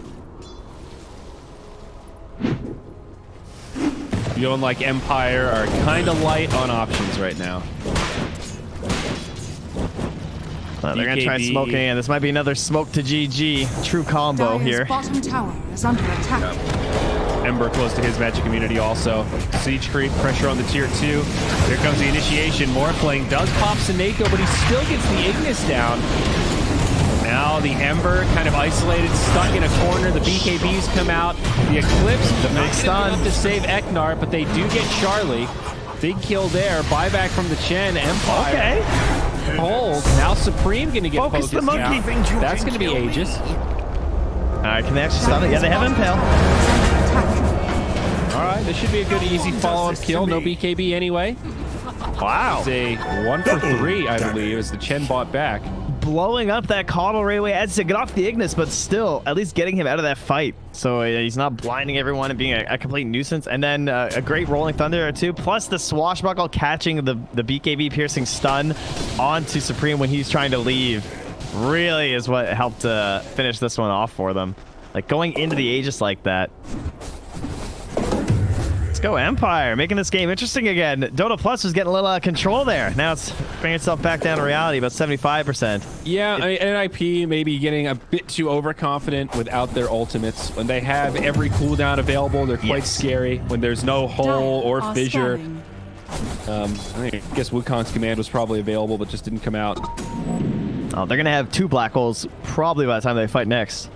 Speaker 1: Feeling like Empire are kind of light on options right now.
Speaker 2: They're going to try
Speaker 1: BKB.
Speaker 2: smoking in. This might be another smoke to GG. True combo
Speaker 5: Dire's
Speaker 2: here.
Speaker 5: bottom tower is under attack.
Speaker 1: Ember close to his magic immunity also. Siege creep, pressure on the tier 2. Here comes the initiation. Morphling does pop Seneko, but he still gets the Ignis down. Now the Ember kind of isolated, stuck in a corner. The BKBs come out. The Eclipse, the big stun to save Eknar, but they do get Charlie. Big kill there. Buyback from the Chen. Empire.
Speaker 2: Okay.
Speaker 1: Hold. Now Supreme going to get
Speaker 2: Focus
Speaker 1: focused
Speaker 2: the monkey.
Speaker 1: now. That's going to be Aegis.
Speaker 2: All right, can they actually stun it? Yeah, they have Impale.
Speaker 1: All right, this should be a good, easy follow-up kill. No BKB anyway.
Speaker 2: Wow.
Speaker 1: It's a 1 for 3, I believe, as the Chen bought back.
Speaker 2: Blowing up that Caudal Railway adds to get off the Ignis, but still, at least getting him out of that fight. So he's not blinding everyone and being a complete nuisance. And then a great Rolling Thunder or two, plus the Swashbuckle catching the BKB piercing stun onto Supreme when he's trying to leave. Really is what helped finish this one off for them. Like going into the Aegis like that. Let's go Empire, making this game interesting again. Dota Plus was getting a little out of control there. Now it's bringing itself back down to reality, about 75%.
Speaker 1: Yeah, NIP maybe getting a bit too overconfident without their ultimates. When they have every cooldown available, they're quite scary. When there's no hole or
Speaker 5: Dire are
Speaker 1: fissure.
Speaker 5: scanning.
Speaker 1: I guess Wukong's command was probably available, but just didn't come out.
Speaker 2: Oh, they're going to have 2 black holes probably by the time they fight next.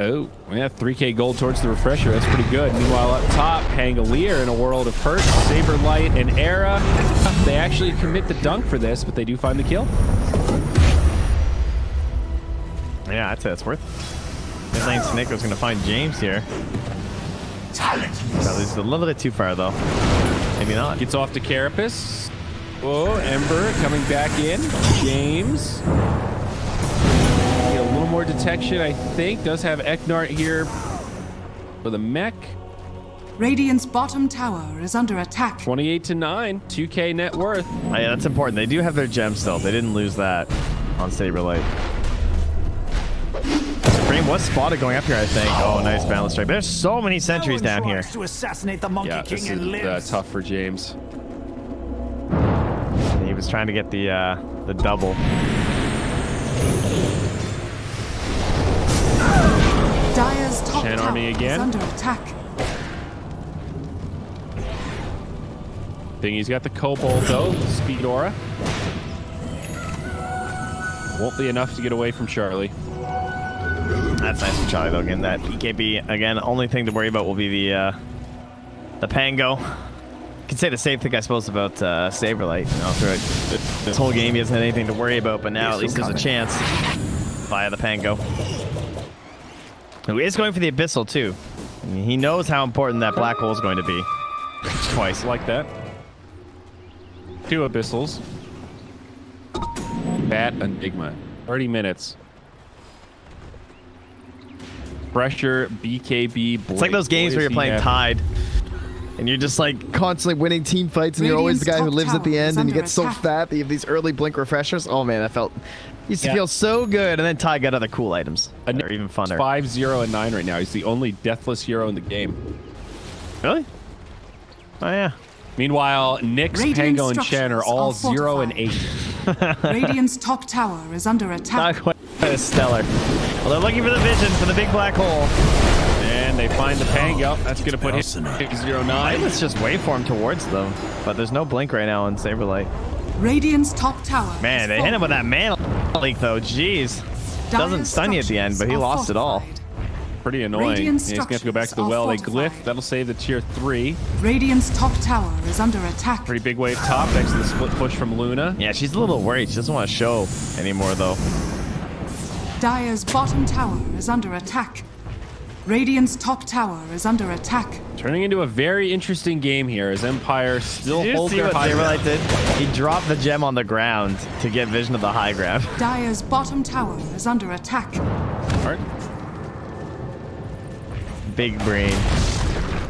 Speaker 1: Oh, yeah, 3k gold towards the refresher. That's pretty good. Meanwhile, up top, Pangolier in a world of hurt. Saberlight and Era. They actually commit the dunk for this, but they do find the kill.
Speaker 2: Yeah, I'd say that's worth it. This lane Snicker's going to find James here. Probably a little bit too far, though. Maybe not.
Speaker 1: Gets off to Carapace. Oh, Ember coming back in. James. Get a little more detection, I think. Does have Eknart here for the mech.
Speaker 5: Radiant's bottom tower is under attack.
Speaker 1: 28 to 9. 2k net worth.
Speaker 2: Oh, yeah, that's important. They do have their gem still. They didn't lose that on Saberlight. Supreme was spotted going up here, I think. Oh, nice balance strike. There's so many sentries down here.
Speaker 4: To assassinate the Monkey
Speaker 1: Yeah,
Speaker 4: King
Speaker 1: this
Speaker 4: and
Speaker 1: is
Speaker 4: lives.
Speaker 1: tough for James.
Speaker 2: He was trying to get the double.
Speaker 5: Dire's top
Speaker 1: Shen
Speaker 5: tower
Speaker 1: army again.
Speaker 5: is under attack.
Speaker 1: Thing he's got the Cobalt though, Speed Aura. Won't be enough to get away from Charlie.
Speaker 2: That's nice for Charlie, though. Again, that BKB, again, only thing to worry about will be the Pango. You can say the same thing, I suppose, about Saberlight. You know, throughout this whole game, he hasn't had anything to worry about, but now at least there's a chance via the Pango. Who is going for the Abyssal, too. I mean, he knows how important that black hole is going to be. Twice.
Speaker 1: Like that. 2 Abyssals. Bat Enigma. 30 minutes. Pressure, BKB.
Speaker 2: It's like those games where you're playing tied. And you're just like constantly winning team fights, and you're always the guy who lives at the end, and you get so fat that you have these early blink refreshers. Oh man, that used to feel so good. And then Ty got other cool items. They're even funner.
Speaker 1: 5-0 and 9 right now. He's the only deathless hero in the game.
Speaker 2: Really? Oh yeah.
Speaker 1: Meanwhile, Nyx,
Speaker 5: Radiant
Speaker 1: Pango, and Chen are all
Speaker 5: structures are
Speaker 1: 0 and
Speaker 5: fortified.
Speaker 1: 8.
Speaker 5: Radiant's top tower is under attack.
Speaker 2: Not quite as stellar. Well, they're looking for the vision for the big black hole.
Speaker 1: And they find the Pango. That's going to put him 0-9.
Speaker 2: Let's just waveform towards them. But there's no blink right now on Saberlight.
Speaker 5: Radiant's top tower.
Speaker 2: Man, they hit him with that mana leak though. Jeez. Doesn't stun you at the end, but he lost it all.
Speaker 1: Pretty annoying.
Speaker 5: Radiant
Speaker 1: He's going to have to go back to the well. They
Speaker 5: structures are
Speaker 1: glyph. That'll save the tier 3.
Speaker 5: Radiant's top tower is under attack.
Speaker 1: Pretty big wave top next to the split push from Luna.
Speaker 2: Yeah, she's a little worried. She doesn't want to show anymore though.
Speaker 5: Dire's bottom tower is under attack. Radiant's top tower is under attack.
Speaker 1: Turning into a very interesting game here as Empire still
Speaker 2: Did you
Speaker 1: holds
Speaker 2: see
Speaker 1: their
Speaker 2: what
Speaker 1: high ground.
Speaker 2: Saberlight did? He dropped the gem on the ground to get vision of the high ground.
Speaker 5: Dire's bottom tower is under attack.
Speaker 1: All right.
Speaker 2: Big brain.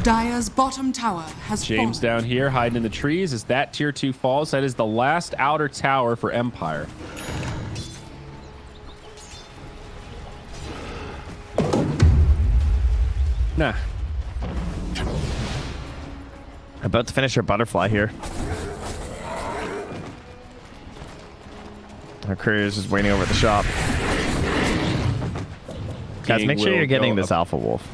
Speaker 5: Dire's bottom tower has
Speaker 1: James
Speaker 5: fallen.
Speaker 1: down here hiding in the trees as that tier 2 falls. That is the last outer tower for Empire. Nah.
Speaker 2: About to finish her butterfly here. Our courier's just waiting over at the shop. Guys, make sure you're getting this Alpha Wolf.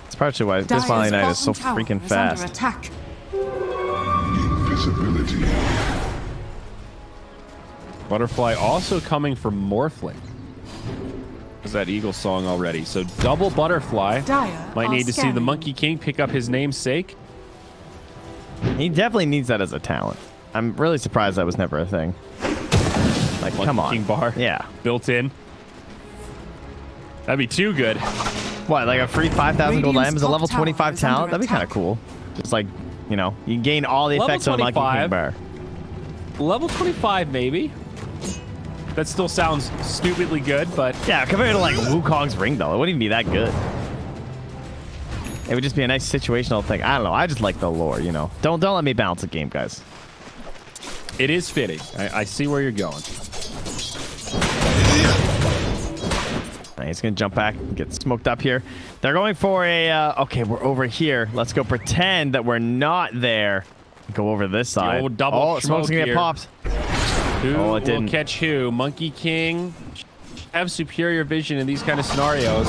Speaker 2: It's partially why this Valley Knight is so freaking fast.
Speaker 5: Under attack.
Speaker 7: Invisibility.
Speaker 1: Butterfly also coming from Morphling. Is that Eagle song already? So double Butterfly.
Speaker 5: Dire
Speaker 1: Might
Speaker 5: are
Speaker 1: need to see the
Speaker 5: scanning.
Speaker 1: Monkey King pick up his namesake.
Speaker 2: He definitely needs that as a talent. I'm really surprised that was never a thing. Like,
Speaker 1: Monkey
Speaker 2: come on.
Speaker 1: King bar.
Speaker 2: Yeah.
Speaker 1: Built in. That'd be too good.
Speaker 2: What, like a free 5,000 gold
Speaker 5: Radiant's
Speaker 2: item is a
Speaker 5: top
Speaker 2: level
Speaker 5: tower
Speaker 2: 25
Speaker 5: is
Speaker 2: talent?
Speaker 5: under
Speaker 2: That'd be kind of
Speaker 5: attack.
Speaker 2: cool. Just like, you know, you can gain all the
Speaker 1: Level
Speaker 2: effects of a Monkey King
Speaker 1: 25.
Speaker 2: bar.
Speaker 1: Level 25, maybe. That still sounds stupidly good, but
Speaker 2: Yeah, compared to like Wukong's ring though, it wouldn't even be that good. It would just be a nice situational thing. I don't know. I just like the lore, you know. Don't let me balance the game, guys.
Speaker 1: it is fitting. I see where you're going.
Speaker 2: He's gonna jump back and get smoked up here. They're going for a okay, we're over here. Let's go pretend that we're not there. Go over this side.
Speaker 1: old double
Speaker 2: oh, smoke's
Speaker 1: smoke
Speaker 2: gonna get
Speaker 1: here.
Speaker 2: popped.
Speaker 1: Who
Speaker 2: Oh, it
Speaker 1: will
Speaker 2: didn't.
Speaker 1: catch who? Monkey King have superior vision in these kind of scenarios.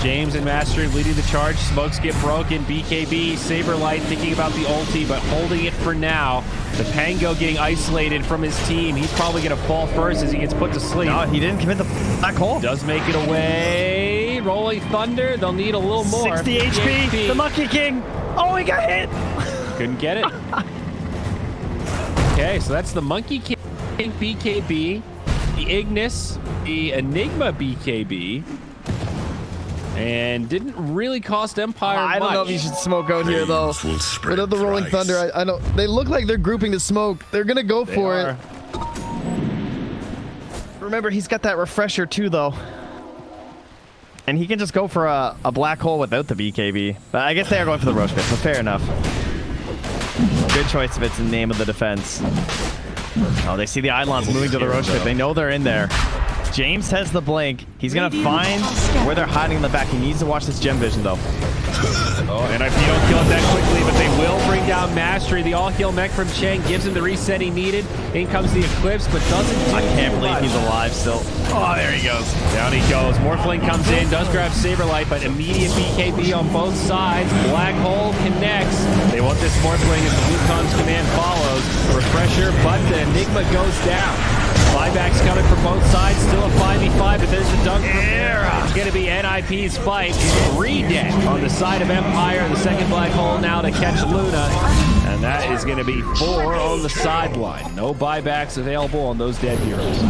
Speaker 1: James and Master leading the charge. Smokes get broken. BKB, Saberlight thinking about the ulti, but holding it for now. The Pango getting isolated from his team. He's probably going to fall first as he gets put to sleep.
Speaker 2: No, he didn't commit the black hole.
Speaker 1: Does make it away. Rolling Thunder. They'll need a little more.
Speaker 2: 60 HP. The Monkey King. Oh, he got hit.
Speaker 1: Couldn't get it. Okay, so that's the Monkey King BKB, the Ignis, the Enigma BKB, and didn't really cost Empire
Speaker 2: I don't know if
Speaker 1: much.
Speaker 2: you should smoke out here though.
Speaker 7: Will spread
Speaker 2: Without the Rolling
Speaker 7: thrice.
Speaker 2: Thunder, I don't. They look like they're grouping the smoke. They're gonna go
Speaker 1: They
Speaker 2: for
Speaker 1: are.
Speaker 2: it. Remember, he's got that refresher too, though. And he can just go for a black hole without the BKB. But I guess they are going for the Roche Pit, but fair enough. Good choice if it's the name of the defense. Oh, they see the Eidolons moving to the Roche Pit. They know they're in there. James has the blink. He's going to find where they're hiding in the back. He needs to watch this gem vision, though.
Speaker 1: Oh, and if you don't kill it that quickly, but they will bring down Mastery. The all-heal mech from Cheng gives him the reset he needed. In comes the Eclipse, but doesn't do
Speaker 2: I can't
Speaker 1: too
Speaker 2: believe
Speaker 1: much.
Speaker 2: he's alive still. Oh, there he goes.
Speaker 1: Down he goes. Morphling comes in, does grab Saberlight, but immediate BKB on both sides. Black Hole connects. They want this Morphling as the Wukong's command follows. Refresher, but the Enigma goes down. Buybacks coming from both sides. Still a 5v5, but there's the dunk. It's going to be NIP's fight. 3 dead on the side of Empire. The second Black Hole now to catch Luna. And that is going to be 4 on the sideline. No buybacks available on those dead heroes.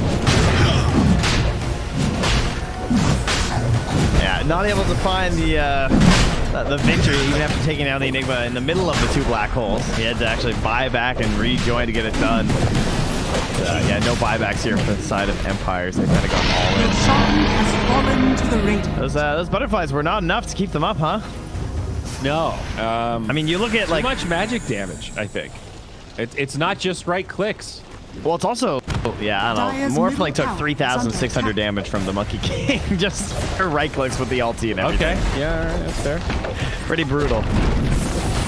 Speaker 2: Yeah, not able to find the victory even after taking down the Enigma in the middle of the 2 black holes. He had to actually buy back and rejoin to get it done. yeah, no buybacks here for the side of Empires. They've kind of gone all in.
Speaker 5: Song has fallen to the Radiant.
Speaker 2: Those butterflies were not enough to keep them up, huh?
Speaker 1: No.
Speaker 2: I mean, you look at
Speaker 1: too
Speaker 2: like
Speaker 1: much magic damage, I think. It's not just right clicks.
Speaker 2: well, it's also yeah, I don't
Speaker 5: Dire's
Speaker 2: know. Morphling
Speaker 5: middle
Speaker 2: took
Speaker 5: tower
Speaker 2: 3,600
Speaker 5: is under
Speaker 2: damage from the Monkey King just for right clicks with the ulti and everything.
Speaker 1: Okay. Yeah, all right, that's fair.
Speaker 2: Pretty brutal.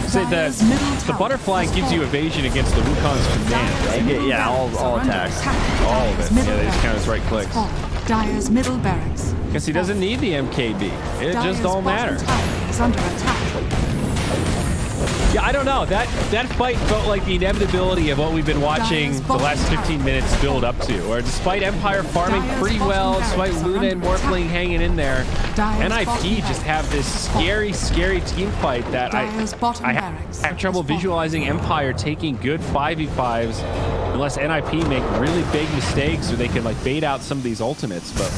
Speaker 1: Say
Speaker 5: Dire's
Speaker 1: the
Speaker 5: middle tower
Speaker 1: butterfly
Speaker 5: has
Speaker 1: gives you
Speaker 5: fallen.
Speaker 1: evasion against the Wukong's command, right?
Speaker 2: Yeah, yeah, all attacks.
Speaker 1: All of it.
Speaker 5: Dire's
Speaker 1: Yeah, they just
Speaker 5: middle
Speaker 1: count as right
Speaker 5: barracks
Speaker 1: clicks.
Speaker 5: has fallen. Dire's middle barracks.
Speaker 1: Guess he doesn't need the MKB. It
Speaker 5: Dire's
Speaker 1: just don't
Speaker 5: bottom
Speaker 1: matter.
Speaker 5: tower is under attack.
Speaker 1: Yeah, I don't know. That fight felt like the inevitability of what we've been watching the last 15 minutes build up to. Where despite Empire farming pretty well, despite Luna and Morphling hanging in there, NIP just have this scary, scary team fight that I have trouble visualizing Empire taking good 5v5s unless NIP make really big mistakes or they can like bait out some of these ultimates. But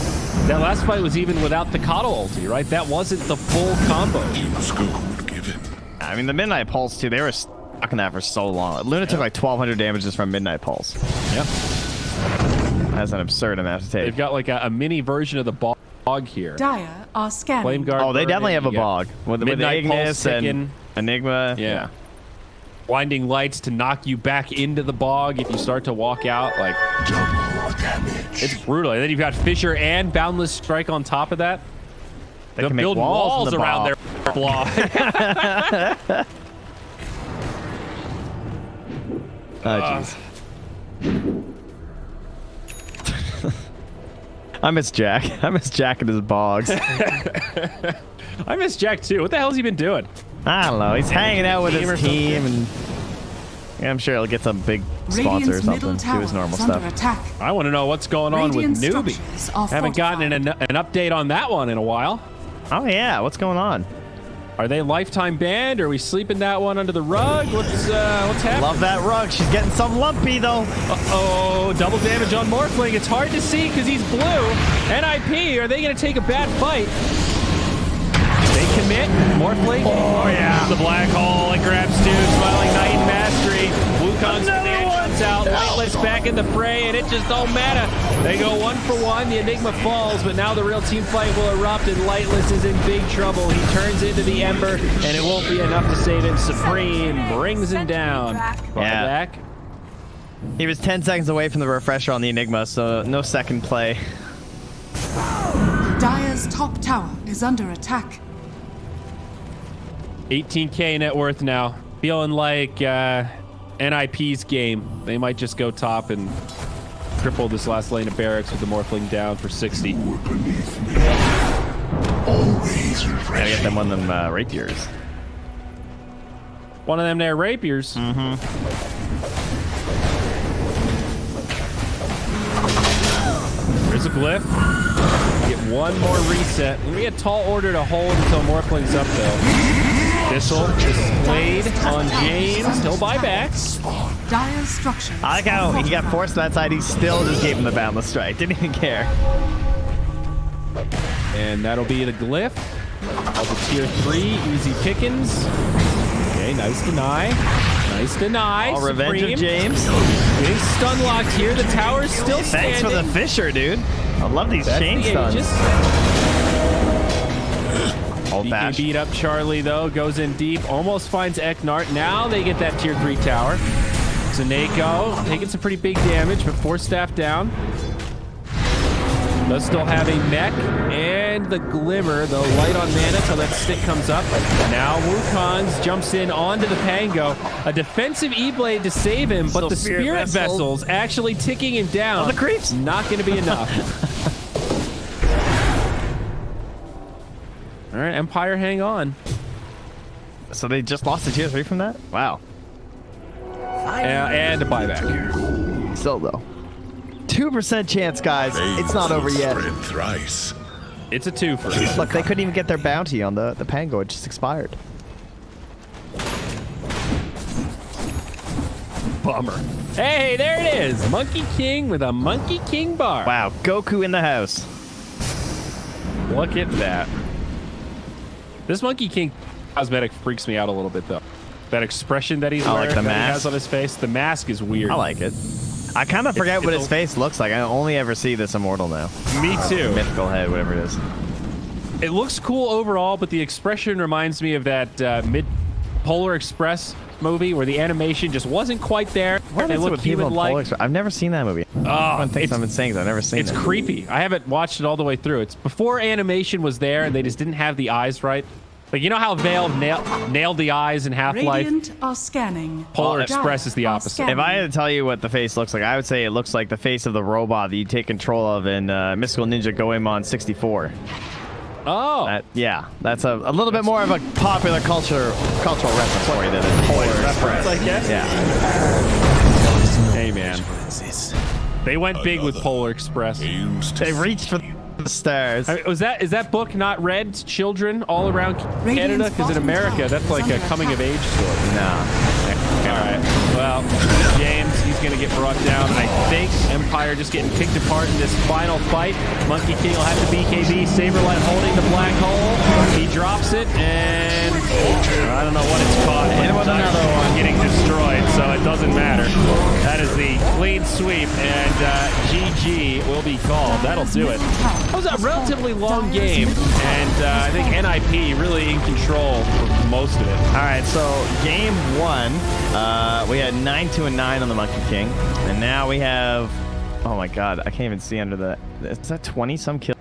Speaker 1: that last fight was even without the Coddle ulti, right? That wasn't the full combo.
Speaker 2: I mean, the Midnight Pulse, too, they were stuck in that for so long. Luna took like 1,200 damages from Midnight Pulse.
Speaker 1: Yep.
Speaker 2: That's an absurd amount to take.
Speaker 1: They've got like a mini version of the bog here.
Speaker 5: Dire are scanning.
Speaker 1: Flame Guard.
Speaker 2: Oh, they
Speaker 1: burning,
Speaker 2: definitely have a
Speaker 1: you got
Speaker 2: bog. With the
Speaker 1: Midnight Pulse
Speaker 2: Ignis and
Speaker 1: ticking.
Speaker 2: Enigma.
Speaker 1: Yeah. Blinding lights to knock you back into the bog if you start to walk out. Like, it's brutal. And then you've got Fissure and Boundless Strike on top of that.
Speaker 2: They
Speaker 1: They'll
Speaker 2: can make
Speaker 1: build
Speaker 2: walls in the
Speaker 1: around
Speaker 2: bog.
Speaker 1: their block.
Speaker 2: Oh, jeez. I miss Jack. I miss Jack and his bogs.
Speaker 1: I miss Jack too. What the hell's he been doing?
Speaker 2: I don't know. He's hanging out with
Speaker 1: Team or
Speaker 2: his team, and yeah, I'm sure he'll get some big sponsor or
Speaker 5: Radiant's middle
Speaker 2: something. Do his
Speaker 5: tower
Speaker 2: normal
Speaker 5: is under
Speaker 2: stuff.
Speaker 5: attack.
Speaker 1: I want to know what's going on
Speaker 5: Radiant
Speaker 1: with Newbie.
Speaker 5: structures are
Speaker 1: Haven't gotten an update on that one in a while.
Speaker 2: Oh yeah, what's going on?
Speaker 1: Are they lifetime banned? Are we sleeping that one under the rug? What's happening?
Speaker 2: Love that rug. She's getting some lumpy though.
Speaker 1: Uh-oh, double damage on Morphling. It's hard to see because he's blue. NIP, are they going to take a bad fight? They commit. Morphling. Oh, yeah. The black hole. It grabs two. Smiling Knight and Mastery. Wukong's command comes out. Lightless back in the fray, and it just don't matter. They go 1 for 1. The Enigma falls, but now the real team fight will erupt, and Lightless is in big trouble. He turns into the Ember, and it won't be enough to save him. Supreme brings him down.
Speaker 2: Yeah.
Speaker 1: Back.
Speaker 2: He was 10 seconds away from the refresher on the Enigma, so no second play.
Speaker 5: Dire's top tower is under attack.
Speaker 1: 18K net worth now. Feeling like NIP's game. They might just go top and triple this last lane of barracks with the Morphling down for 60.
Speaker 2: Gotta get them one of them rapiers.
Speaker 1: One of them there rapiers. There's a glyph. Get one more reset. We get tall order to hold until Morphling's up though. Thistle displayed on James. He'll buy back.
Speaker 5: Dire's structures.
Speaker 2: I like how he got forced to that side. He still just gave him the Boundless Strike. Didn't even care.
Speaker 1: And that'll be the glyph of the tier 3 easy pickings. Okay, nice deny. Nice deny.
Speaker 2: All revenge of James.
Speaker 1: Getting stun locked here. The tower's still standing.
Speaker 2: Thanks for the Fissure, dude. I love these chain
Speaker 1: the
Speaker 2: stuns.
Speaker 1: Aegis.
Speaker 2: Old
Speaker 1: He can
Speaker 2: bash.
Speaker 1: beat up Charlie though. Goes in deep. Almost finds Eknart. Now they get that tier 3 tower. Zaneko taking some pretty big damage, but 4 staff down. Does still have a mech and the glimmer, the light on mana till that stick comes up. Now Wukong's jumps in onto the Pango. A defensive E-Blade to save him, but the Spirit Vessels actually ticking him down.
Speaker 2: Oh, the creeps.
Speaker 1: Not going to be enough. All right, Empire, hang on.
Speaker 2: So they just lost the tier 3 from that? Wow.
Speaker 1: And a buyback.
Speaker 2: Still though. 2% chance, guys. It's not over yet.
Speaker 4: Thrice.
Speaker 1: It's a 2 for us.
Speaker 2: Look, they couldn't even get their bounty on the Pango. It just expired.
Speaker 1: Bummer. Hey, there it is. Monkey King with a Monkey King bar.
Speaker 2: Wow, Goku in the house.
Speaker 1: Look at that. This Monkey King cosmetic freaks me out a little bit, though. That expression that he's wearing,
Speaker 2: like the
Speaker 1: that he
Speaker 2: mask.
Speaker 1: has on his face. The mask is weird.
Speaker 2: I like it. I kind of forget what his
Speaker 1: it's-
Speaker 2: face looks like. I only ever see this immortal now.
Speaker 1: Me too.
Speaker 2: Mythical head, whatever it is.
Speaker 1: It looks cool overall, but the expression reminds me of that Polar Express movie where the animation just wasn't quite there.
Speaker 2: What
Speaker 1: It
Speaker 2: is it with
Speaker 1: looked
Speaker 2: people in
Speaker 1: human-like.
Speaker 2: Polar Express? I've never seen that movie. Everyone thinks I'm insane 'cause I've never seen it.
Speaker 1: It's creepy. I haven't watched it all the way through. It's before animation was there and they just didn't have the eyes right. Like, you know how Valve nailed the eyes in Half-Life?
Speaker 5: Radiant are scanning.
Speaker 1: Polar
Speaker 5: Dire
Speaker 1: Express is the
Speaker 5: are
Speaker 1: opposite.
Speaker 5: scanning.
Speaker 2: If I had to tell you what the face looks like, I would say it looks like the face of the robot that you take control of in Mystical Ninja Goemon 64.
Speaker 1: Oh.
Speaker 2: That's a little bit more of a popular cultural reference for you than a Polar Express.
Speaker 1: I guess.
Speaker 2: Yeah.
Speaker 1: Hey, man. They went big with Polar Express.
Speaker 2: They reached for the stars.
Speaker 1: I mean, is that book not read to children all around
Speaker 5: Radiant's
Speaker 1: Canada? Because in
Speaker 5: bottom
Speaker 1: America,
Speaker 5: tower
Speaker 1: that's
Speaker 5: is
Speaker 1: like a
Speaker 5: under
Speaker 1: coming-of-age story.
Speaker 2: No.
Speaker 1: All right. Well, James, he's going to get brought down. I think Empire just getting picked apart in this final fight. Monkey King will have the BKB. Saberlight holding the black hole. He drops it, and I don't know what it's caught.
Speaker 2: Hit him with another one.
Speaker 1: Getting destroyed, so it doesn't matter. That is the clean sweep, and GG will be called. That'll do it. That was a relatively long game, and I think NIP really in control for most of it.
Speaker 2: All right, so game one, we had 9-2 and 9 on the Monkey King, and now we have, oh my God, I can't even see under that. Is that 20 some kills?